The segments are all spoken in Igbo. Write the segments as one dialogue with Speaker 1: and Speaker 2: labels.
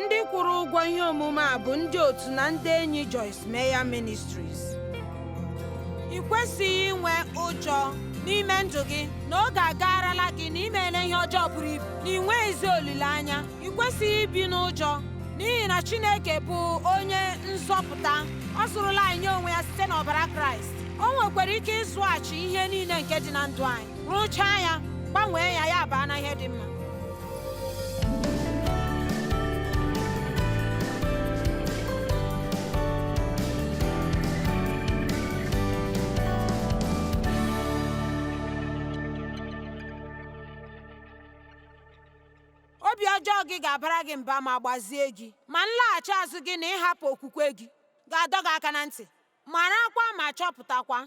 Speaker 1: Ndị kwụrụ ụgwọ ihe omume a bụ ndị otu na ndị enyi Joyce Meyer Ministries. Ị kwesịghị inwe ụjọ n'ime ndụ gị na oge agarala gị na imele ihe ọjọọ buru ibu na ị nweghịzi olileanya. Ị kwesịghị ibi n'ụjọ n'ihi na Chineke bụ onye nzọpụta. Ọ zụrụla anyị nye onwe ya site n'ọbara Kraịst. O nwekwara ike ịzụghachi ihe niile nke dị na ndụ anyị, rụchaa ya, gbanwee ya, ya baa na ihe dị mma. Obi ọjọọ gị ga-abara gị mba ma gbazie gị, ma nlaghachi azụ gị na ịhapụ okwukwe gị ga-adọ gị aka na ntị. Marakwa ma chọpụtakwa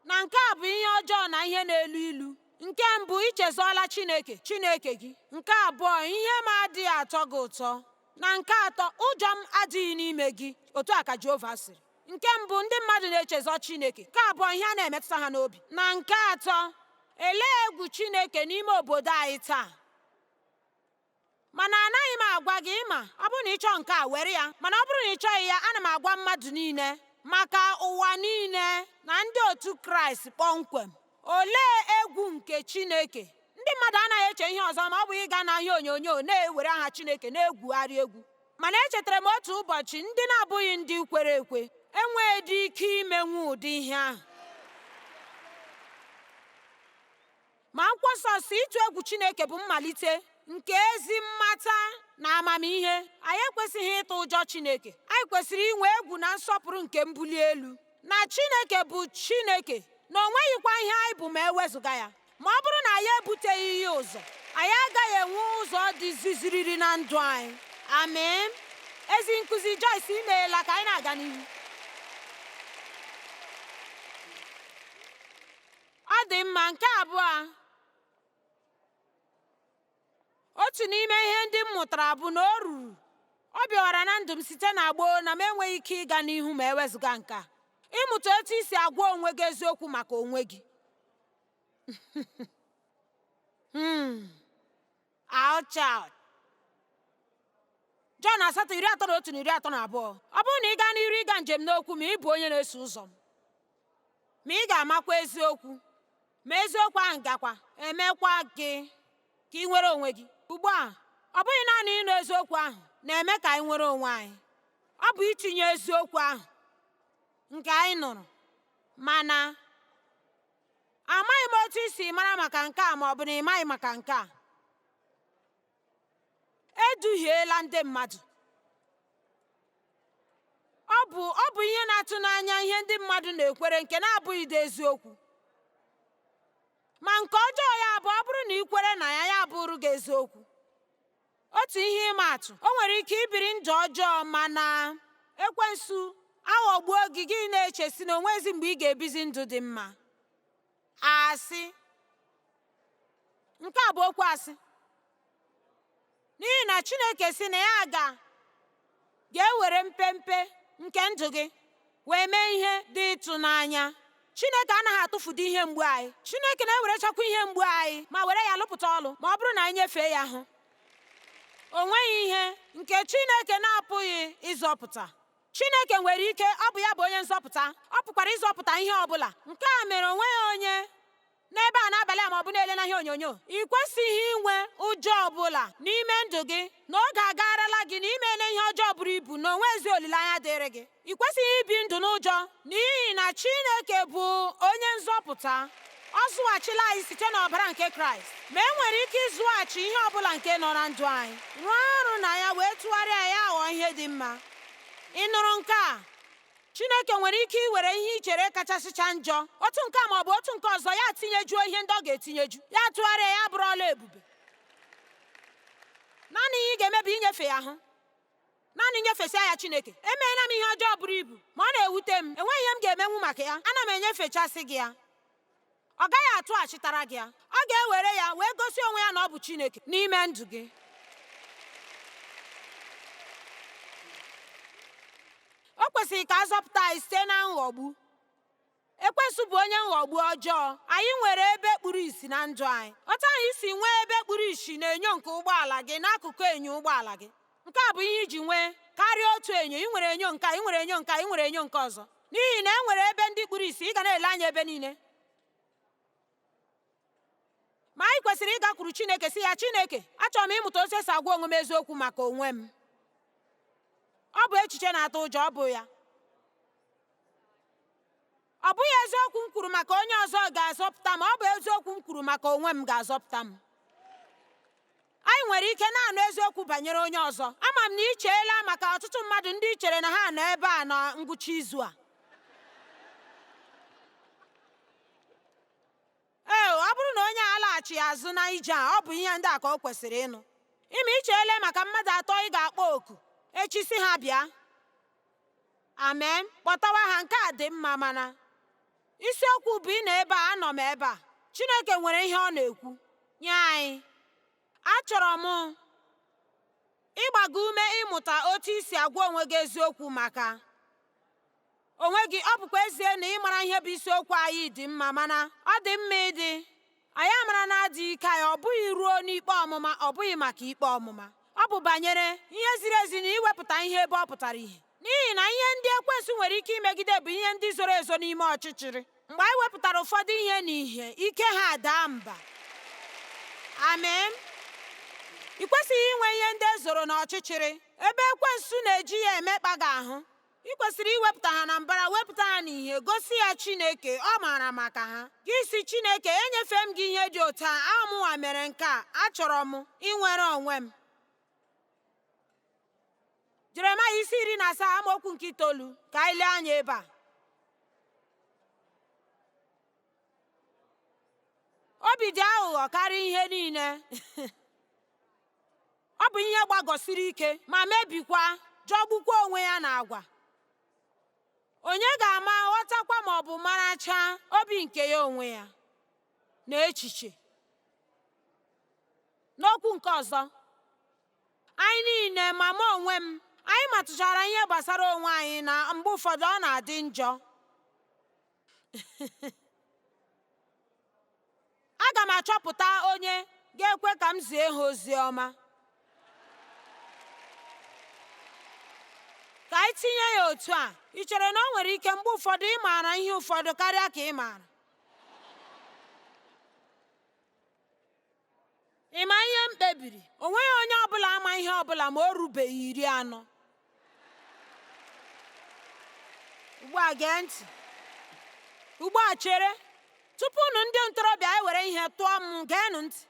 Speaker 1: na nke a bụ ihe ọjọọ na ihe na-elu ilu. Nke mbụ, ichezọọla Chineke gị. Nke abụọ, ihe m adịghị atọ gị ụtọ. Na nke atọ, ụjọ m adịghị n'ime gị, otu a ka Jehova sịrị. Nke mbụ, ndị mmadụ na-echezọ Chineke. Nke abụọ, ihe a na-emetụta ha n'obi. Na nke atọ, elee egwu Chineke n'ime obodo anyị taa. Mana anaghị m agwa gị, ma ọ bụrụ na ị chọọ nke a, were ya. Mana ọ bụrụ na ị chọghị ya, ana m agwa mmadụ niile, maka ụwa niile na ndị otu Kraịst kpọmkwem. Olee egwu nke Chineke? Ndị mmadụ anaghị eche ihe ọzọ ma ọ bụ ịga n'ahịa onyonyo na-ewere aha Chineke na-egwugharị egwu. Mana echetara m otu ụbọchị ndị na-abụghị ndị kwere ekwe enweghị ike imenwu ụdị ihe ahụ. Ma Akwụkwọ Nsọ sị ịtụ egwu Chineke bụ mmalite nke ezi mmata na amamihe. Anyị ekwesịghị ịtụ ụjọ Chineke. Anyị kwesịrị inwe egwu na nsọpụrụ nke mbuli elu. Na Chineke bụ Chineke, na o nweghịkwa ihe anyị bụ ma ewezụga ya. Ma ọ bụrụ na anyị ebuteghị ihe ụzọ, anyị agaghị enwe ụzọ dị ziziriri na ndụ anyị. Amen. Ezi nkụzi Joyce, imeela ka anyị na-aga n'ihu. Ọ dị mma. Nke abụọ, otu n'ime ihe ndị m mụtara bụ na ọ bịawara na ndụ m site na gboo na m enweghị ike ịga n'ihu ma ewezụga nke a. Ịmụta etu isi agwa onwe gị eziokwu maka onwe gị. Jọn 8:31-32. Ọ bụrụ na ị gaa n'iru ịga njem n'okwu ma ị bụ onye na-eso ụzọ m, ma ị ga-amakwa eziokwu, ma eziokwu ahụ gakwa emekwa gị ka ị nwere onwe gị. Ugbu a, ọ bụghị naanị ịnụ eziokwu ahụ na-eme ka anyị nwere onwe anyị. Ọ bụ itinye eziokwu ahụ nke anyị nụrụ. Mana amaghị m otu isi mara maka nke a, ma ọ bụ na ị maghị maka nke a. Eduhiela ndị mmadụ. Ọ bụ ihe na-atụ n'anya ihe ndị mmadụ na-ekwere nke na-abụghị dị eziokwu. Ma nke ọjọọ ya bụ, ọ bụrụ na ị kwere na ya, ya bụrụ gị eziokwu. Otu ihe ịma atụ, o nwere ike ibiri ndụ ọjọọ, mana ekwensu aghọgbuo gị, gị na-echesi na onwezi mgbe ị ga-ebizi ndụ dị mma. Asị. Nke a bụ okwu asị. N'ihi na Chineke sị na ya ga-ewere mpempe nke ndụ gị wee mee ihe dị ịtụnanya. Chineke anaghị atụfudu ihe mgbu anyị. Chineke na-ewerechakwa ihe mgbu anyị ma were ya lụpụta ọlụ ma ọ bụrụ na anyị nyefee ya hụ. O nweghị ihe nke Chineke na-apụghị ịzọpụta. Chineke nwere ike, ọ bụ ya bụ onye nzọpụta. Ọ pụkwara ịzọpụta ihe ọbụla. Nke a mere o nweghị onye n'ebe a n'abalị a ma ọ bụ na-ele na ihe onyonyo, ị kwesịghị inwe ụjọ ọbụla n'ime ndụ gị na oge agarala gị na imele ihe ọjọọ buru ibu na onwezi olileanya dịrị gị. Ị kwesịghị ibi ndụ n'ụjọ n'ihi na Chineke bụ onye nzọpụta. Ọ zụghachila anyị site n'ọbara nke Kraịst. Ma e nwere ike ịzụghachi ihe ọbụla nke nọ na ndụ anyị, rụọ ọrụ na ya, wee tụgharịa ya ghọọ ihe dị mma. Ị nụrụ nke a? Chineke nwere ike iwere ihe ichere kachasịcha njọ, otu nke a ma ọ bụ otu nke ọzọ, ya tinyejuo ihe ndị ọ ga-etinyeju, ya tụgharịa ya bụrụ ọla ebube. Naanị ihe ị ga-eme bụ inyefe ya ahụ. Naanị nyefesịa ya Chineke. Emeela m ihe ọjọọ buru ibu, ma ọ na-ewute m. Enweghị ihe m ga-emenwu maka ya. Ana m enyefechasị gị ya. Ọ gaghị atụghachitara gị ya. Ọ ga-ewere ya wee gosi onwe ya na ọ bụ Chineke n'ime ndụ gị. O kwesịrị ka a zọpụta anyị site na nghọgbu. Ekwensu bụ onye nghọgbu ọjọọ. Anyị nwere ebe kpuru ìsì na ndụ anyị. Otu anyị si nwee ebe kpuru ìsì na enyo nke ụgbọala gị n'akụkụ enyo ụgbọala gị. nke a bụ ihe iji nwee karịa otu enyo. Ị nwere enyo nke a, ị nwere enyo nke a, ị nwere enyo nke ọzọ, n'ihi na e nwere ebe ndị kpuru isi ị ga na-ele anya ebe niile. Ma anyị kwesịrị ịgakwuru Chineke sị ya, Chineke, achọrọ m ịmụta otu esi agwa onwe m eziokwu maka onwe m. Ọ bụ echiche na-atụ ụjọ, ọ bụ ya. Ọ bụghị eziokwu m kwuru maka onye ọzọ ga-azọpụta m, ọ bụ eziokwu m kwuru maka onwe m ga-azọpụta m. Anyị nwere ike na-anụ eziokwu banyere onye ọzọ. Ama m na ị cheela maka ọtụtụ mmadụ ndị i chere na ha nọ ebe a na ngwụcha izu a. Ọ bụrụ na onye a laghachi azụ na ije a, ọ bụ ihe ndị a ka o kwesịrị ịnụ. Ime i cheela maka mmadụ atọ ị ga-akpọ oku echi sị ha bịa. Amen. Kpọtawa ha. Nke a dị mma, mana isiokwu bụ ị nọ ebe a, anọ m ebe a. Chineke nwere ihe ọ na-ekwu nye anyị. Achọrọ m ịgba gị ume ịmụta otu isi agwa onwe gị eziokwu maka onwe gị. Ọ bụkwa ezie na ịmara ihe bụ isiokwu anyị dị mma, mana ọ dị mma ịdị anyị amara na adịghị ike anyị. Ọ bụghị ruo n'ikpe ọmụma, ọ bụghị maka ikpe ọmụma. Ọ bụ banyere ihe ziri ezi na iwepụta ihe ebe ọ pụtara ihe. N'ihi na ihe ndị ekwensu nwere ike imegide bụ ihe ndị zoro ezo n'ime ọchịchịrị. Mgbe anyị wepụtara ụfọdụ ihe n'ihe, ike ha daa mba. Amen. Ị kwesịghị inwe ihe ndị ezoro n'ọchịchịrị ebe ekwensu na-eji ya emekpa gị ahụ. Ị kwesịrị iwepụta ha na mbara, wepụta ha n'ihe, gosi ya Chineke ọ maara maka ha. Gị si Chineke, enyefe m gị ihe dị otu a, amụnwa mere nke a, achọrọ m inwere onwe m. Jeremaya 17 amaokwu nke 9 ka anyị lee anya ebe a. Obi dị aghụghọ karịa ihe niile. Ọ bụ ihe gbagọsiri ike ma mebikwa, jọgbukwa onwe ya na agwa. Onye ga-ama, ghọtakwa ma ọ bụ maracha obi nke ya onwe ya na echiche. N'okwu nke ọzọ, anyị niile, ma mụ onwe m, anyị matụchara ihe gbasara onwe anyị na mgbe ụfọdụ ọ na-adị njọ. Aga m achọpụta onye ga-ekwe ka m zie ha ozi ọma, ka anyị tinye ya otu a. Ị chere na o nwere ike mgbe ụfọdụ ị maara ihe ụfọdụ karịa ka ị maara? Ị ma ihe m kpebiri? O nweghị onye ọbụla ama ihe ọbụla ma o rubeghị 40. Ugbu a gee ntị. Ugbu a chere. Tupu unu ndị ntorobịa ewere ihe tụọ m, geenụ ntị.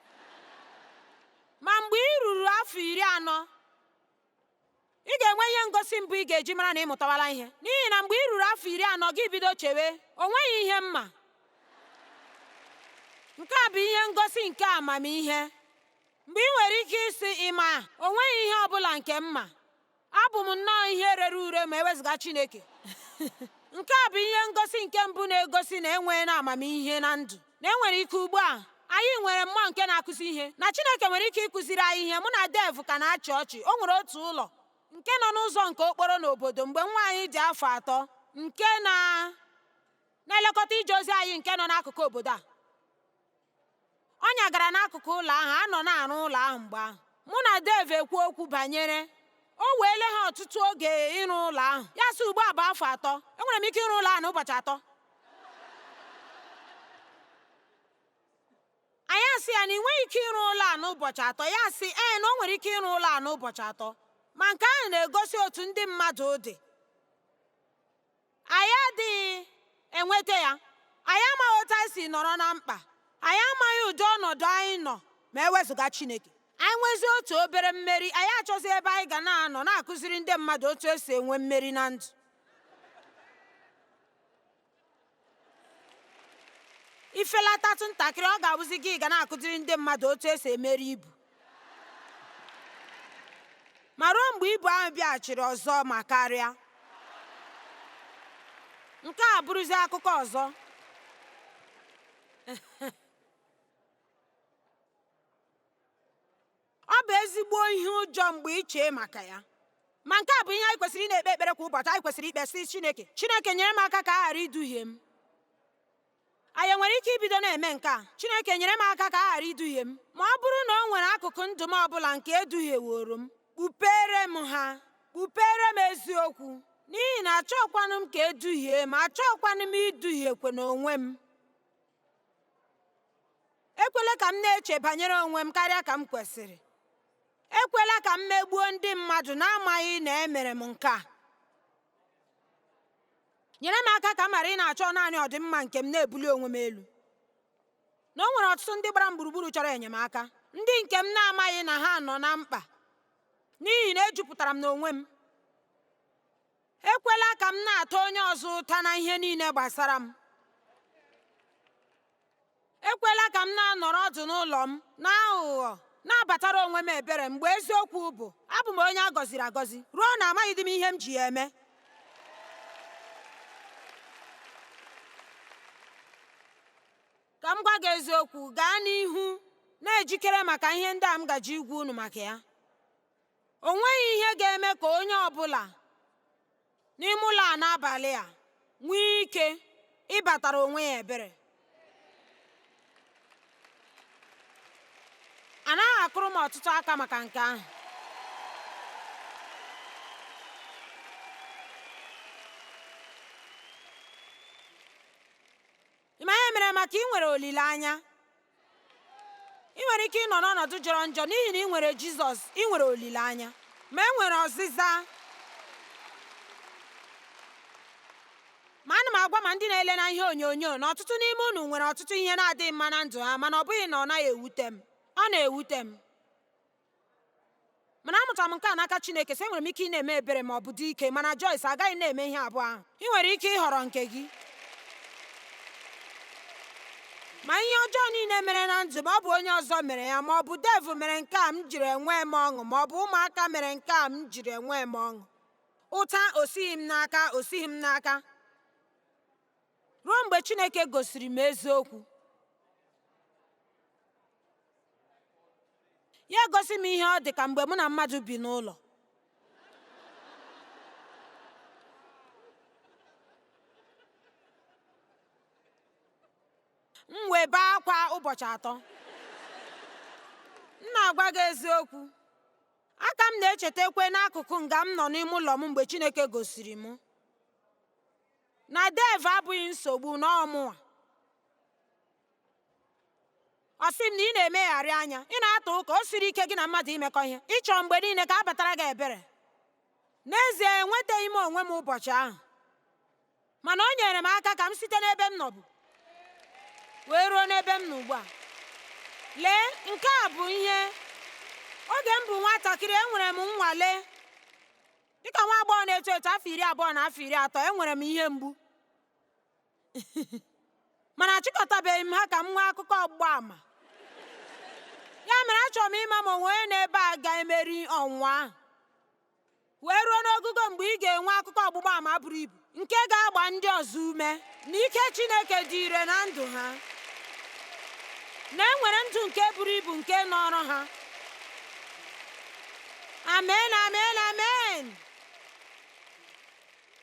Speaker 1: Ma mgbe ị ruru afọ 40, ị ga-enwe ihe ngosi mbụ ị ga-eji mara na ị mụtawala ihe. N'ihi na mgbe ị ruru afọ 40 gị bido chewe, o nweghị ihe mma. Nke a bụ ihe ngosi nke amamihe. Mgbe ị nwere ike isi ịma, o nweghị ihe ọbụla nke mma. Abụ m nnọọ ihe rere ure ma ewezụga Chineke. Nke a bụ ihe ngosi nke mbụ na-egosi na enwee na amamihe na ndụ. Na enwere ike ugbu a anyị nwere mmụọ nke na-akụzi ihe, na Chineke nwere ike ịkụziri anyị ihe. Mụ na Dev ka na-achị ọchị. O nwere otu ụlọ nke nọ n'ụzọ nke okporo n'obodo mgbe nwa anyị dị afọ 3, nke na-elekọta ije ozi anyị nke nọ n'akụkụ obodo a. Ọ nyagara n'akụkụ ụlọ ahụ, a nọ na-arụ ụlọ ahụ mgbe ahụ. Mụ na Dev ekwu okwu banyere o weele ha ọtụtụ oge ịrụ ụlọ ahụ. Ya sị ugbu a bụ afọ 3, enwere m ike ịrụ ụlọ ahụ n'ụbọchị 3. Anyị asị ya na ị nweghị ike ịrụ ụlọ a n'ụbọchị 3. Ya sị na o nwere ike ịrụ ụlọ a n'ụbọchị 3. Ma nke ahụ na-egosi otu ndị mmadụ dị. Anyị adịghị enweta ya. Anyị amaghị otu anyị si nọrọ na mkpa. Anyị amaghị ụdị ọnọdụ anyị nọ ma ewezụga Chineke. Anyị nwezie otu obere mmeri, anyị achọzi ebe anyị ga na-anọ na-akụziri ndị mmadụ otu esi enwe mmeri na ndụ. Ifelatatụ ntakịrị, ọ ga-abụzi gị ga na-akụziri ndị mmadụ otu esi emeri ibu. Ma ruo mgbe ibu ahụ bịaghachiri ọzọ ma karịa, nke a bụrụzi akụkọ ọzọ. Ọ bụ ezigbo ihe ụjọ mgbe ị chee maka ya. Ma nke a bụ ihe anyị kwesịrị ị na-ekpe ekpere kwa ụbọchị. Anyị kwesịrị ikpe sị Chineke, Chineke nyere m aka ka a ghara iduhie m. Anyị nwere ike ibido na-eme nke a. Chineke nyere m aka ka a ghara iduhie m. Ma ọ bụrụ na o nwere akụkụ ndụ m ọbụla nke eduhieworo m, kpupere m eziokwu n'ihi na achọkwanụ m ka eduhie ma achọkwanụ m iduhiekwe n'onwe m. Ekwela ka m na-eche banyere onwe m karịa ka m kwesịrị. Ekwela ka m megbuo ndị mmadụ na-amaghị na emere m nke a. Nyere m aka ka m ghara ị na-achọ naanị ọdịmma nke m na-ebuli onwe m elu. Na o nwere ọtụtụ ndị gbara m gburugburu chọrọ enyemaka, ndị nke m na-amaghị na ha nọ na mkpa, n'ihi na ejupụtara m n'onwe m. Ekwela ka m na-ata onye ọzọ ụta na ihe niile gbasara m. Ekwela ka m na-anọrọ ọdụ n'ụlọ m n'aghụghọ na-abatara onwe m ebere mgbe eziokwu bụ abụ m onye a gọziri agọzi ruo na amaghịdị m ihe m ji ya eme. Ka m gwa gị eziokwu, gaa n'ihu na-ejikere maka ihe ndị a m gaji igwu unu maka ya. O nweghị ihe ga-eme ka onye ọbụla n'ime ụlọ a n'abalị a nwee ike ịbatara onwe ya ebere. Anaghị akụrụ m ọtụtụ aka maka nke ahụ. Ị ma ihe mere? Maka ị nwere olileanya. Ị nwere ike ịnọ n'ọnọdụ jọrọ njọ n'ihi na ị nwere Jizọs. Ị nwere olileanya ma e nwere ọzịza. Ma ana m agwa ma ndị na-ele na ihe onyonyo na ọtụtụ n'ime unu nwere ọtụtụ ihe na-adịghị mma na ndụ ha, mana ọ bụghị na ọ naghị ewute m. Ọ na-ewute m. Mana amụtara m nke a n'aka Chineke, sị enwere m ike ị na-eme ebere ma ọ bụ dị ike, mana Joyce agaghị na-eme ihe abụọ ahụ. Ị nwere ike ịhọrọ nke gị. Ma ihe ọjọọ niile mere na ndụ m, ọ bụ onye ọzọ mere ya, ma ọ bụ devil mere nke a m jiri enwe m ọṅụ, ma ọ bụ ụmụaka mere nke a m jiri enwe m ọṅụ. Ụta osighị m n'aka, osighị m n'aka, ruo mgbe Chineke gosiri m eziokwu. Ya gosi m ihe ọ dị ka mgbe mụ na mmadụ bi n'ụlọ. M wee bee akwa ụbọchị 3. M na-agwa gị eziokwu, aka m na-echetakwa n'akụkụ nga m nọ n'ime ụlọ m mgbe Chineke gosiri m na dev abụghị nsogbu n'ọmụnwa. Ọ sị m na ị na-emegharị anya, ị na-ata ụka, o siri ike gị na mmadụ imekọ ihe, ịchọ mgbe niile ka a batara gị ebere. N'ezie, enwetaghị m onwe m ụbọchị ahụ, mana o nyere m aka ka m site n'ebe m nọbụ wee ruo n'ebe m nọ ugbu a. Lee, nke a bụ ihe. Oge m bụ nwatakịrị, enwere m nnwale dịka nwa agbọghọ na-eto eto afọ 20 na afọ 30. Enwere m ihe mgbu mana achịkọtabeghị m ha ka m nwee akụkọ ọgbụgba ama. Ya mere achọrọ m ịma ma onwe onye n'ebe a ga-emeri ọnwụnwa ahụ, wee ruo n'ogugo mgbe ị ga-enwe akụkọ ọgbụgba ama buru ibu nke ga-agba ndị ọzọ ume na ike Chineke dị ire na ndụ ha, na enwere ndụ nke buru ibu nke nọrọ ha. Amen, amen, amen.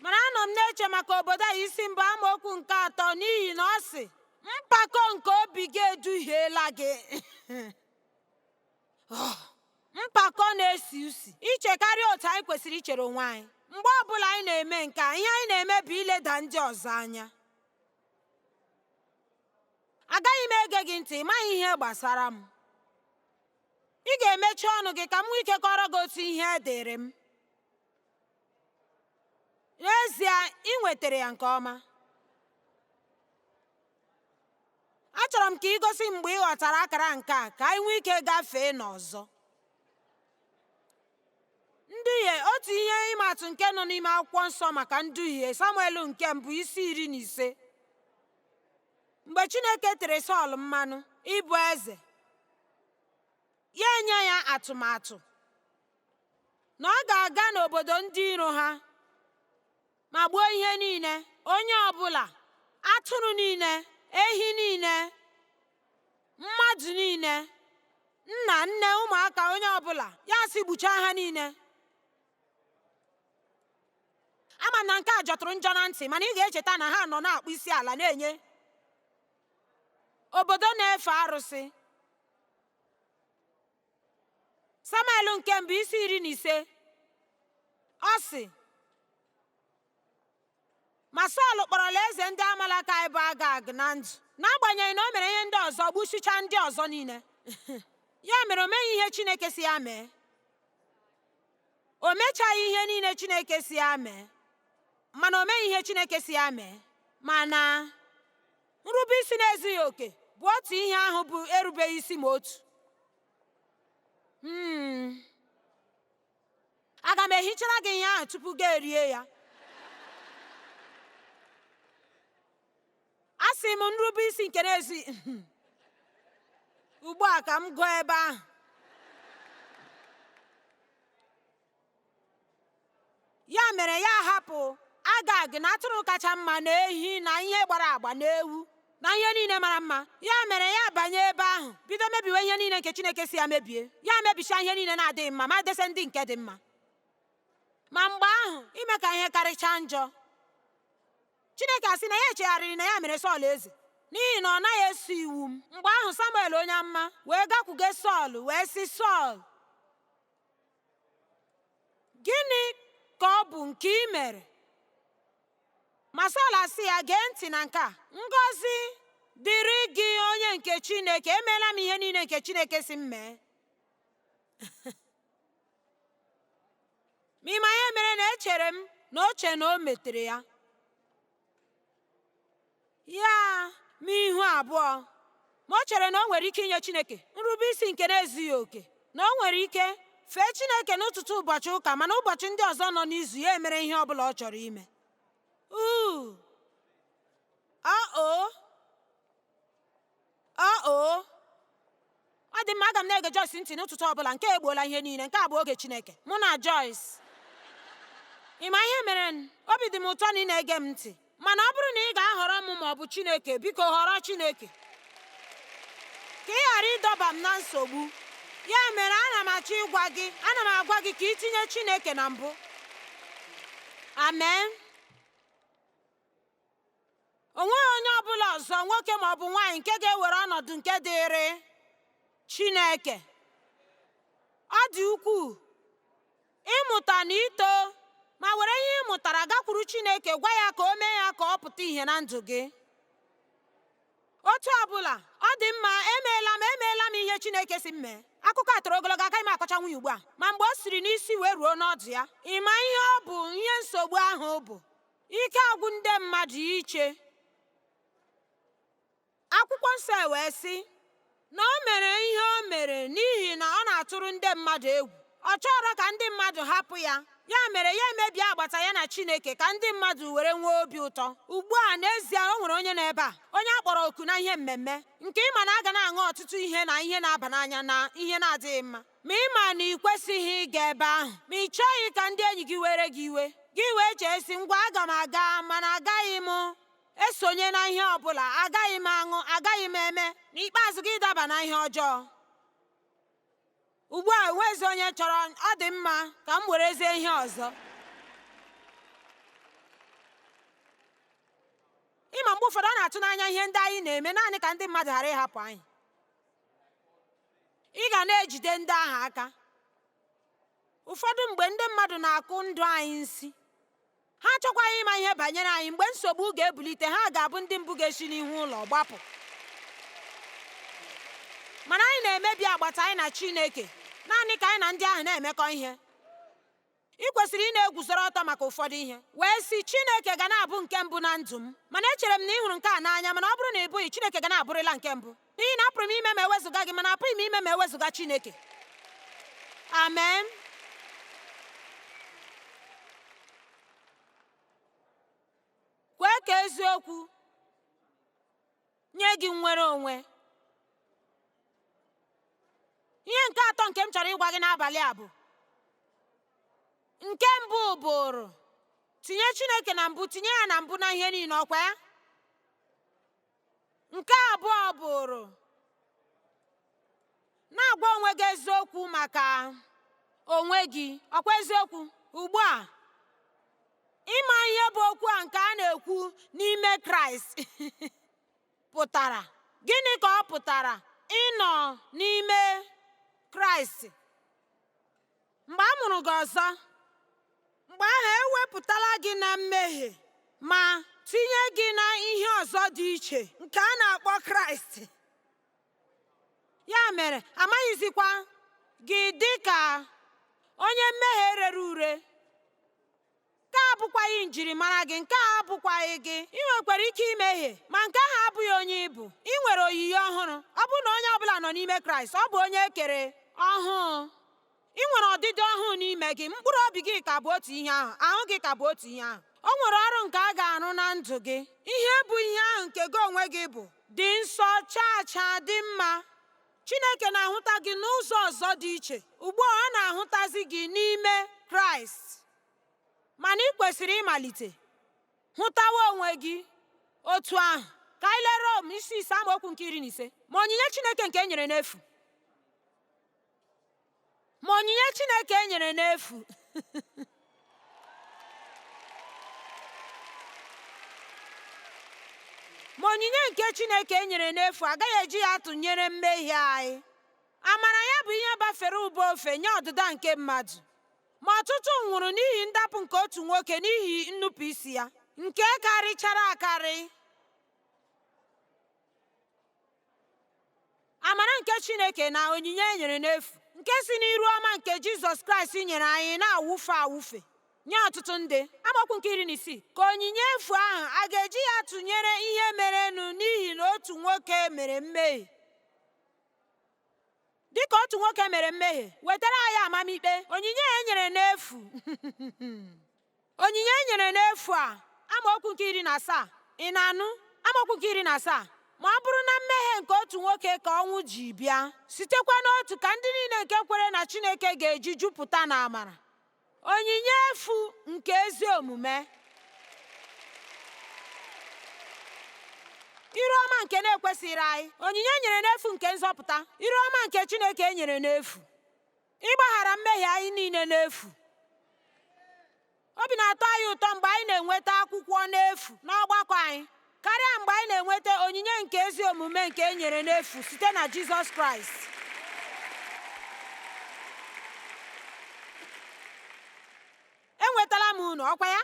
Speaker 1: Mana anọ m na-eche maka obodo a isi mbụ amaokwu nke 3, n'ihi na ọ sị, mpako nke obi gị eduhiela gị. Mpako na-esi usi, ichekarị otu anyị kwesịrị ichere onwe anyị. Mgbe ọbụla anyị na-eme nke a, ihe anyị na-eme bụ ileda ndị ọzọ anya. Agaghị m ege gị ntị, ịmaghị ihe gbasara m. Ị ga-emechi ọnụ gị ka m nwee ike kọrọ gị otu ihe edere m. N'ezie, ị nwetara ya nke ọma. Achọrọ m ka ị gosi mgbe ị ghọtara akara nke a ka anyị nwee ike gafee n'ọzọ. Nduhie, otu ihe ịmatụ nke nọ n'ime akwụkwọ nsọ maka nduhie, Samuel nke mbụ 15. Mgbe Chineke tere Sọl mmanụ ịbụ eze, ya enye ya atụmatụ na ọ ga-aga n'obodo ndị iro ha ma gbuo ihe niile, onye ọbụla, atụrụ niile, ehi niile, mmadụ niile, nna, nne, ụmụaka, onye ọbụla, ya sị gbuchaa ha niile. Ama na nke a jọtụrụ njọ na ntị, mana ị ga-echeta na ha nọ na-akpụ isi ala na-enye obodo na-efe arụsị. Samuel nke mbụ 15. Ọ sị, ma Sọl kpọrọ alaeze ndị Amalekaị bụ Agag na ndụ, n'agbanyeghị na o mere ihe ndị ọzọ gbusichaa ndị ọzọ niile. Ya mere o meghị ihe Chineke si ya mee. O mechaghị ihe niile Chineke si ya mee, mana o meghị ihe Chineke si ya mee. Mana nrube isi na-ezughị oke bụ otu ihe ahụ bụ erubeghị isi ma otu. Aga m ehichara gị ihe ahụ tupu gị erie ya. A sị m nrube isi nke na-ezughị. Ugbu a ka m gụọ ebe ahụ. Ya mere ya hapụ Agag na atụrụ kacha mma na ehi na ihe gbara agba na ewu na ihe niile mara mma. Ya mere ya banye ebe ahụ bido mebiwe ihe niile nke Chineke si ya mebie. Ya mebichaa ihe niile na-adịghị mma ma dese ndị nke dị mma. Ma mgbe ahụ ime ka ihe karịchaa njọ, Chineke asị na ya echegharịrị na ya mere Sọl eze n'ihi na ọ naghị eso iwu m. Mgbe ahụ Samuel onye amụma wee gakwuge Sọl wee sị Sọl, gịnị ka ọ bụ nke ị mere? Ma Sọl asị ya, gee ntị na nke a, ngọzi dịrị gị onye nke Chineke, emeela m ihe niile nke Chineke si m mee. Ma ịma ihe mere na echere m na o che na o metere ya ma ihu abụọ. Ma o chere na o nwere ike inye Chineke nrube isi nke na-ezughị oke, na o nwere ike fee Chineke n'ụtụtụ ụbọchị ụka, mana ụbọchị ndị ọzọ nọ n'izu ya emere ihe ọ bụla ọ chọrọ ime. Ọ dị mma, aga m na-ege Joyce ntị n'ụtụtụ ọbụla. Nke egbuola ihe niile. Nke a bụ oge Chineke mụ na Joyce. Ị ma ihe mere obi dị m ụtọ na ị na-ege m ntị, mana ọ bụrụ na ị ga-ahọrọ m ma ọ bụ Chineke, biko họrọ Chineke ka ị ghara ịdọba m na nsogbu. Ya mere ana m agwa gị ka ị tinye Chineke na mbụ. Amen. O nweghị onye ọbụla ọzọ, nwoke ma ọ bụ nwaanyị, nke ga-ewere ọnọdụ nke dịịrị Chineke. Ọ dị ukwuu ịmụta na ito, ma were ihe ị mụtara gakwuru Chineke, gwa ya ka o mee ya ka ọ pụta ìhè na ndụ gị. Otu ọbụla ọ dị mma, emeela m ihe Chineke si m mee. Akụkọ a toro ogologo, agaghị m akọcha nwunye ugbu a, ma mgbe o siri n'isi wee ruo n'ọdụ ya, ị ma ihe ọ bụ? Ihe nsogbu ahụ bụ ike agwụ ndị mmadụ iche. Akwụkwọ nsọ wee sị na o mere ihe o mere n'ihi na ọ na-atụrụ ndị mmadụ egwu. Ọ chọrọ ka ndị mmadụ hapụ ya. Ya mere ya emebie agbata ya na Chineke ka ndị mmadụ were nwee obi ụtọ. Ugbu a n'ezie, o nwere onye n'ebe a, onye a kpọrọ oku na ihe mmemme, nke ịma na a ga na-aṅụ ọtụtụ ihe na ihe na-aba n'anya na ihe na-adịghị mma. Ma ịma na ị kwesịghị ịga ebe ahụ, ma ị chọghị ka ndị enyi gị were gị iwe, gị wee chee sị, ngwa aga m aga, mana agaghị m esonye na ihe ọbụla, agaghị m aṅụ, agaghị m eme, n'ikpeazụ gị daba na ihe ọjọọ. Ugbu a enwezi onye chọrọ. Ọ dị mma ka m werezie ihe ọzọ. Ịma mgbe ụfọdụ ọ na-atụ n'anya ihe ndị anyị na-eme naanị ka ndị mmadụ ghara ịhapụ anyị. Ị ga na-ejide ndị ahụ aka. Ụfọdụ mgbe ndị mmadụ na-akụ ndụ anyị nsị. Ha achọkwaghị ịma ihe banyere anyị. Mgbe nsogbu ga-ebulite, ha ga-abụ ndị mbụ ga-esi n'ihu ụlọ gbapụ. Mana anyị na-emebi agbata anyị na Chineke naanị ka anyị na ndị ahụ na-emekọ ihe. Ị kwesịrị ị na-eguzoro ọtọ maka ụfọdụ ihe, wee sị, Chineke ga na-abụ nke mbụ na ndụ m. Mana echere m na ị hụrụ nke a n'anya, mana ọ bụrụ na ị bụghị, Chineke ga na-abụrịla nke mbụ. N'ihi na apụrụ m ime ma ewezuga gị, mana apụghị m ime ma ewezuga Chineke. Amen. Kwee ka eziokwu nye gị nnwere onwe. Ihe nke atọ nke m chọrọ ịgwa gị n'abalị a bụ, nke mbụ bụrụ tinye Chineke na mbụ, tinye ya na mbụ na ihe niile, ọkwa ya. Nke abụọ bụrụ na-agwa onwe gị eziokwu maka onwe gị, ọkwa eziokwu. Ugbu a ịma ihe bụ okwu a nke a na-ekwu n'ime Kraịst pụtara. Gịnị ka ọ pụtara ịnọ n'ime Kraịst? Mgbe a mụrụ gị ọzọ, mgbe ahụ ewepụtala gị na mmehie, ma tinye gị na ihe ọzọ dị iche nke a na-akpọ Kraịst. Ya mere amaghịzikwa gị dị ka onye mmehie rere ure. Nke a abụkwaghị njirimara gị, nke a abụkwaghị gị. Ị nwekwara ike imehie, ma nke ahụ abụghị onye ịbụ. Ị nwere oyiyi ọhụrụ. Ọ bụrụ na onye ọbụla nọ n'ime Kraịst, ọ bụ onye ekere ọhụụ. Ị nwere ọdịdị ọhụụ n'ime gị. Mkpụrụ obi gị ka bụ otu ihe ahụ, ahụ gị ka bụ otu ihe ahụ. O nwere ọrụ nke a ga-arụ na ndụ gị. Ihe bụ ihe ahụ nke gị onwe gị bụ dị nsọ, chaa chaa, dị mma. Chineke na-ahụta gị n'ụzọ ọzọ dị iche. Ugbu a ọ na-ahụtazi gị n'ime Kraịst. Mana ị kwesịrị ịmalite hụtawa onwe gị otu ahụ. Ka anyị lee Rom isi 5 amaokwu nke 15. Ma onyinye Chineke nke e nyere n'efu. Ma onyinye Chineke e nyere n'efu. Ma onyinye nke Chineke e nyere n'efu agaghị eji ya tụnyere mmehie anyị. Amara ya bụ ihe bafere ụba ofe nye ọdịda nke mmadụ. Ma ọtụtụ nwụrụ n'ihi ndapụ nke otu nwoke n'ihi nnupụisi ya, nke karịchara akarị. Amara nke Chineke na onyinye e nyere n'efu, nke si n'iru ọma nke Jizọs Kraịst nyere anyị, na-awụfe awụfe nye ọtụtụ ndị. Amaokwu nke 16. Ka onyinye efu ahụ a ga-eji ya tụnyere ihe merenụ n'ihi na otu nwoke mere mmehie? Dịka otu nwoke mere mmehie, wetara anyị amamikpe. Onyinye e nyere n'efu onyinye e nyere n'efu a, amaokwu nke 17. Ị na-anụ? Amaokwu nke 17. Ma ọ bụrụ na mmehie nke otu nwoke ka ọnwụ ji bịa, sitekwa n'otu ka ndị niile nke kwere na Chineke ga-eji jupụta na amara. Onyinye efu nke ezi omume. Iru ọma nke na-ekwesịrị anyị. Onyinye e nyere n'efu nke nzọpụta. Iru ọma nke Chineke e nyere n'efu. Ịgbaghara mmehie anyị niile n'efu. Obi na-atọ anyị ụtọ mgbe anyị na-enweta akwụkwọ n'efu n'ọgbakọ anyị, karịa mgbe anyị na-enweta onyinye nke ezi omume nke e nyere n'efu site na Jizọs Kraịst. Enwetala m unu, ọkwa ya?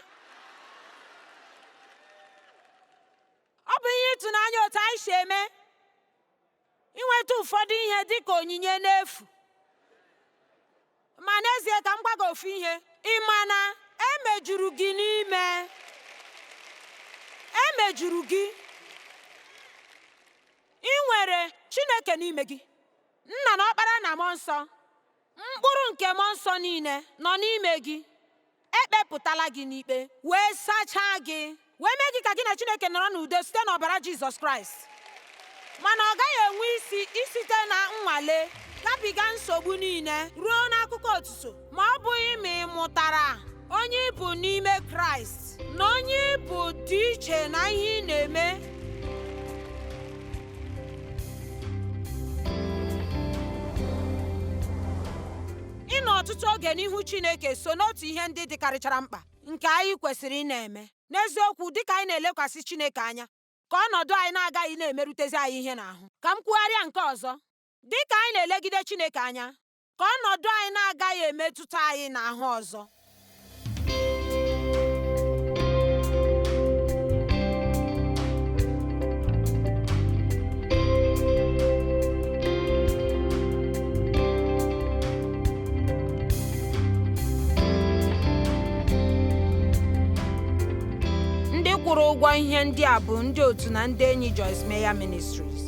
Speaker 1: Ọ bụ ihe ịtụnanya otu anyị si eme inweta ụfọdụ ihe dị ka onyinye n'efu. Ma n'ezie, ka m gwa gị ofu ihe. Ị ma na emejuru gị n'ime. Emejuru gị. Ị nwere Chineke n'ime gị, Nna na Ọkpara na Mmụọ Nsọ. Mkpụrụ nke Mmụọ Nsọ niile nọ n'ime gị. Ekpepụtala gị n'ikpe, wee sachaa gị, wee mee gị ka gị na Chineke nọrọ n'udo site n'ọbara Jizọs Kraịst. Mana ọ gaghị enwe isi isite na nnwale gabiga nsogbu niile ruo n'akụkụ otuto, ma ọ bụghị ma ị mụtara onye ị bụ n'ime Kraịst, na onye ị bụ dị iche na ihe ị na-eme. Ịnọ ọtụtụ oge n'ihu Chineke so n'otu ihe ndị dịkarịchara mkpa nke anyị kwesịrị ị na-eme. N'eziokwu, dịka anyị na-elekwasị Chineke anya, ka ọnọdụ anyị na-agaghị na-emerụtezi anyị ihe n'ahụ. Ka m kwugharịa nke ọzọ. Dịka anyị na-elegide Chineke anya, ka ọnọdụ anyị na-agaghị emetụta anyị n'ahụ ọzọ. Ndị kwụrụ ụgwọ ihe ndị a bụ ndị otu na ndị enyi Joyce Meyer Ministries.